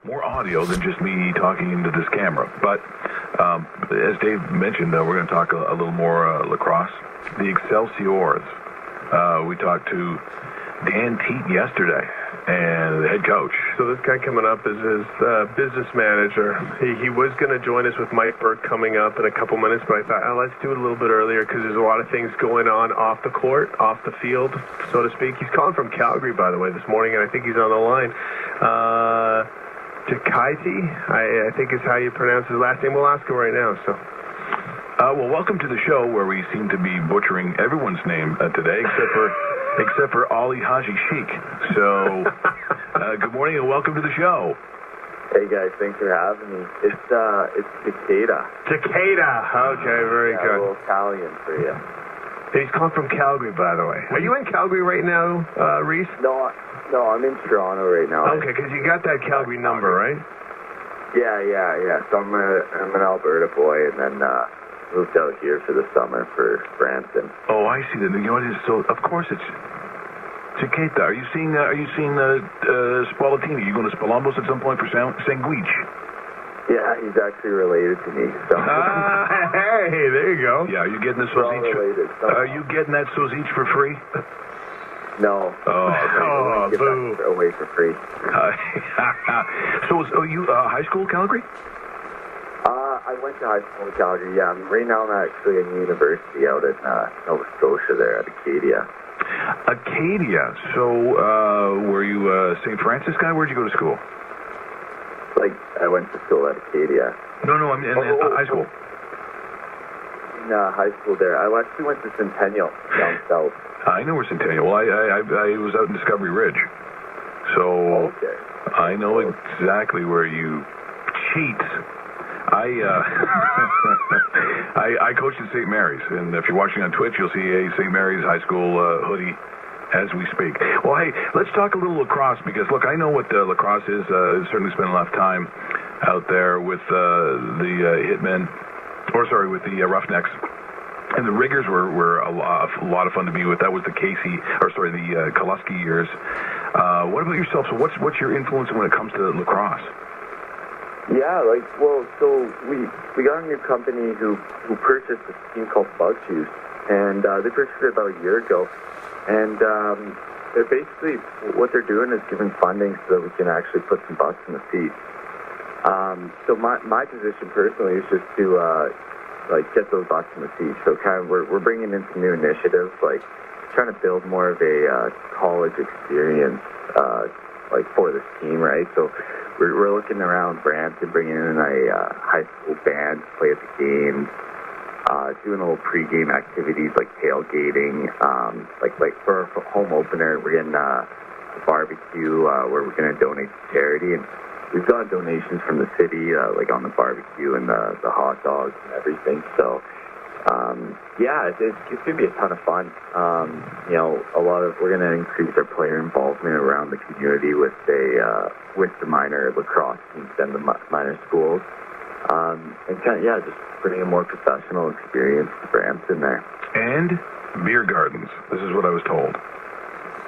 More audio than just me talking into this camera. But as Dave mentioned, we're going to talk a little more lacrosse. The Excelsiors. We talked to Dan Teat yesterday, and the head coach. So this guy coming up is his business manager. He was going to join us with Mike Burke coming up in a couple minutes, but I thought, let's do it a little bit earlier because there's a lot of things going on off the court, off the field, so to speak. He's calling from Calgary, by the way, this morning, and I think he's on the line. Giacchetta, I think is how you pronounce his last name. We'll ask him right now. So, well, welcome to the show where we seem to be butchering everyone's name today, except for Ali Haji Sheikh. So, good morning and welcome to the show. Hey guys, thanks for having me. It's Giacchetta. Giacchetta. Okay, very good. A little Italian for you. He's calling from Calgary, by the way. Are you in Calgary right now, Rees? No, I'm in Toronto right now. Okay, because you got that Calgary number, right? Yeah. So I'm an Alberta boy, and then moved out here for the summer for Brampton. Oh, I see. You know what it is? So, of course, it's Giacchetta. Are you seeing Spallettini? Are you going to Spalambos at some point for Sanguich? Yeah, he's actually related to me. So. Hey, there you go. Yeah, are you getting the sausage? Are you getting that sausage for free? No. Oh, boo. Away for free. So, you high school, Calgary? I went to high school in Calgary, yeah. Right now I'm actually in university out in Nova Scotia there at Acadia. Acadia. So, were you a St. Francis guy? Where'd you go to school? Like, I went to school at Acadia. No, I'm in high school. In high school there. I actually went to Centennial down south. I know where Centennial. Well, I was out in Discovery Ridge. So, okay. I know exactly where you cheat. I coached at St. Mary's, and if you're watching on Twitch, you'll see a St. Mary's high school hoodie as we speak. Well, hey, let's talk a little lacrosse, because, look, I know what lacrosse is. Certainly spent a lot of time out there with the Hitmen, with the Roughnecks. And the Riggers were a lot of fun to be with. That was the the Kalusky years. What about yourself? So what's your influence when it comes to lacrosse? Yeah, so we got a new company who purchased this team called Bug Juice, and they purchased it about a year ago. And they're basically, what they're doing is giving funding so that we can actually put some butts in the seats. So my position personally is just to get those butts in the seats. So kind of we're bringing in some new initiatives, like trying to build more of a college experience for this team, right? So we're looking around Brampton, bringing in a high school band to play at the games, doing a little pregame activities like tailgating, like for a home opener, we're getting a barbecue where we're going to donate to charity, and we've got donations from the city, on the barbecue and the hot dogs and everything. So, it's going to be a ton of fun. We're going to increase our player involvement around the community with the minor lacrosse teams and the minor schools. Just bringing a more professional experience to Brampton there. And beer gardens. This is what I was told.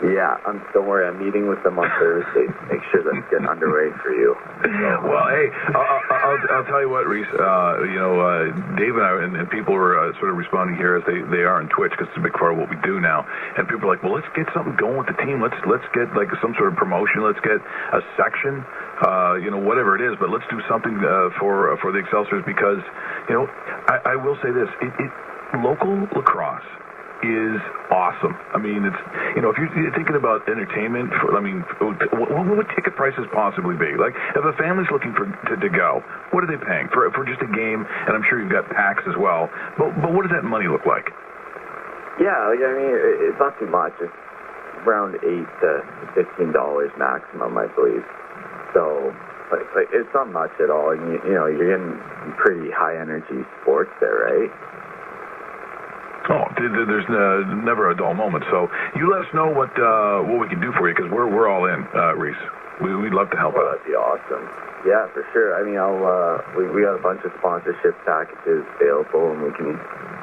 Yeah, don't worry. I'm meeting with them on Thursday to make sure that's getting underway for you. Well, hey, I'll tell you what, Rees. Dave and I and people are sort of responding here as they are on Twitch, because it's a big part of what we do now. And people are like, well, let's get something going with the team. Let's get some sort of promotion. Let's get a section, whatever it is. But let's do something for the Excelsiors, because I will say this: local lacrosse is awesome. I mean, it's, if you're thinking about entertainment, what would ticket prices possibly be? Like, if a family's looking to go, what are they paying for just a game? And I'm sure you've got packs as well. But what does that money look like? Yeah, it's not too much. It's around $8 to $15 maximum, I believe. So, it's not much at all. And you're getting pretty high energy sports there, right? Oh, there's never a dull moment. So you let us know what we can do for you, because we're all in, Rees. We'd love to help out. That'd be awesome. Yeah, for sure. I mean, we got a bunch of sponsorship packages available, and we can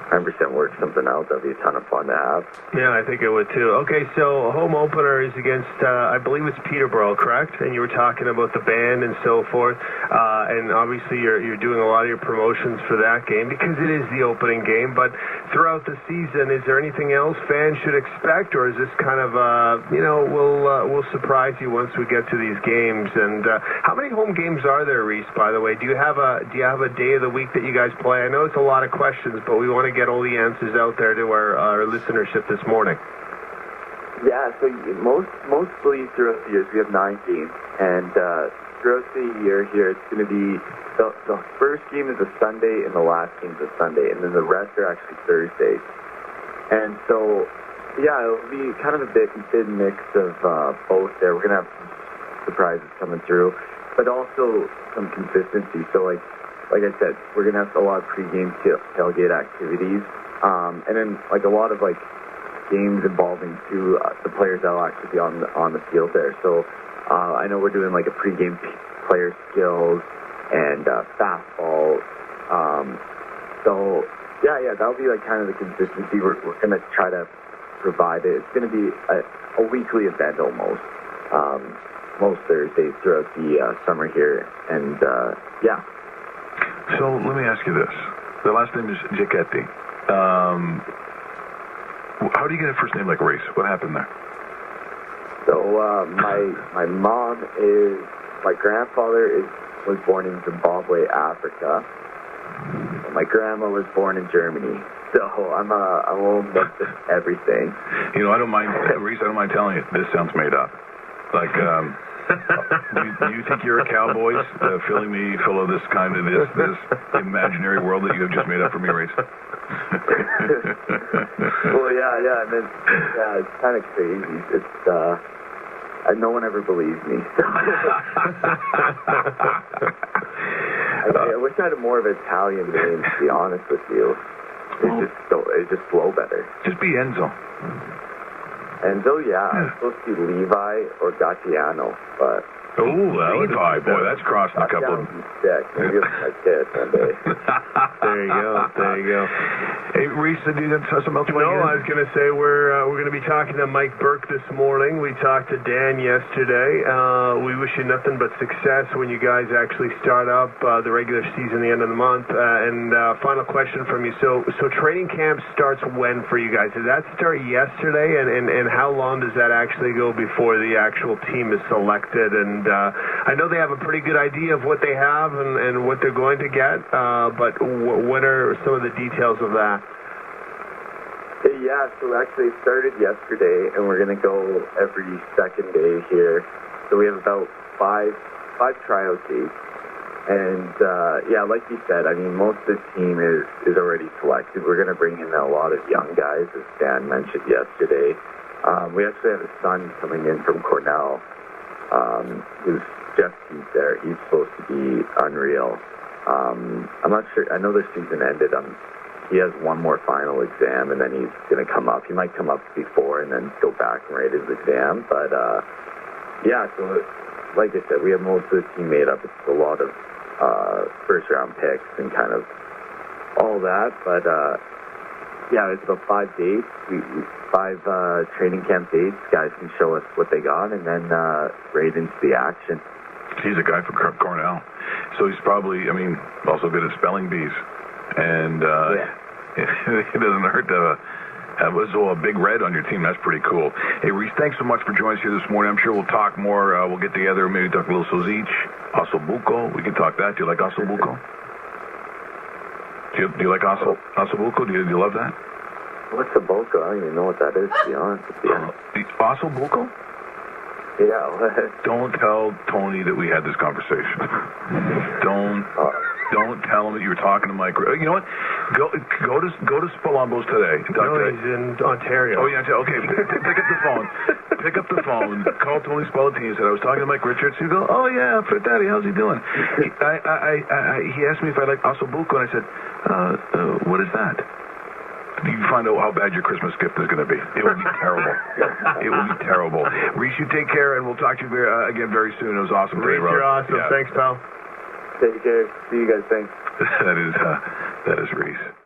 100% work something out. That'd be a ton of fun to have. Yeah, I think it would too. Okay, so home opener is against, I believe it's Peterborough, correct? And you were talking about the band and so forth. And obviously you're doing a lot of your promotions for that game because it is the opening game. But throughout the season, is there anything else fans should expect, or is this kind of, we'll surprise you once we get to these games? And how many home games are there, Rees? By the way, do you have a day of the week that you guys play? I know it's a lot of questions, but we want to get all the answers out there to our listenership this morning. Yeah, so mostly throughout the years we have 9 games, and throughout the year here it's going to be the first game is a Sunday and the last game is a Sunday, and then the rest are actually Thursdays. And so, yeah, it'll be kind of a bit mix of both there. We're going to have some surprises coming through, but also some consistency. So, like I said, we're going to have a lot of pregame tailgate activities, and then like a lot of like games involving the players that will actually be on the field there. So I know we're doing like a pregame player skills and fastball. So yeah, that'll be like kind of the consistency we're going to try to provide it. It's going to be a weekly event almost, most Thursdays throughout the summer here, and yeah. So let me ask you this. The last name is Giacchetta. How do you get a first name like Rees? What happened there? So my grandfather was born in Zimbabwe, Africa. My grandma was born in Germany. So I'm a little mix of everything. You know, I don't mind, Rees, I don't mind telling you, this sounds made up. Like, you think you're a cowboy filling me full of this imaginary world that you have just made up for me, Rees? Well, yeah, and then, yeah, it's kind of crazy. It's, no one ever believes me. So. I wish I had more of an Italian name, to be honest with you. It just flow better. Just be Enzo. Enzo, yeah. It's supposed to be Levi or Gatiano, but... Ooh, Levi, boy, that's crossing a couple of... Maybe it's my kid someday. There you go. Hey, Rees, did you have something else? No, I was going to say we're going to be talking to Mike Burke this morning. We talked to Dan yesterday. We wish you nothing but success when you guys actually start up the regular season the end of the month. And final question from you. So training camp starts when for you guys? Did that start yesterday? And how long does that actually go before the actual team is selected? And I know they have a pretty good idea of what they have and what they're going to get, but what are some of the details of that? Yeah, so actually it started yesterday, and we're going to go every second day here. So we have about five tryout dates. And, yeah, like you said, I mean, most of the team is already selected. We're going to bring in a lot of young guys, as Dan mentioned yesterday. We actually have a son coming in from Cornell, who's Jeff Keith there. He's supposed to be unreal. I'm not sure. I know the season ended. He has one more final exam, and then he's going to come up. He might come up before and then go back and write his exam. But, yeah, so like I said, we have most of the team made up. It's a lot of first-round picks and kind of all that. But, yeah, it's about 5 dates. Five training camp dates. Guys can show us what they got, and then right into the action. He's a guy from Cornell, so he's probably, also good at spelling bees. And it doesn't hurt to have a big red on your team. That's pretty cool. Hey, Rees, thanks so much for joining us here this morning. I'm sure we'll talk more. We'll get together, maybe talk a little Sauga, Ossobuco. We can talk that. Do you like Ossobuco? Do you like Ossobuco? Do you love that? What's a Boco? I don't even know what that is, to be honest with you. Ossobuco? Yeah. Don't tell Tony that we had this conversation. Don't tell him that you were talking to Mike. You know what? Go to Spalombo's today. He's in Ontario. Oh, yeah. Okay. Pick up the phone. Call Tony Spallottini and said, I was talking to Mike Richards. You go, oh, yeah, for Daddy, how's he doing? He asked me if I like Ossobuco, and I said, what is that? You find out how bad your Christmas gift is going to be. It will be terrible. It will be terrible. Rees, you take care, and we'll talk to you again very soon. It was awesome. Rees, you're awesome. Yeah. Thanks, pal. Take care. See you guys. Thanks. That is Rees.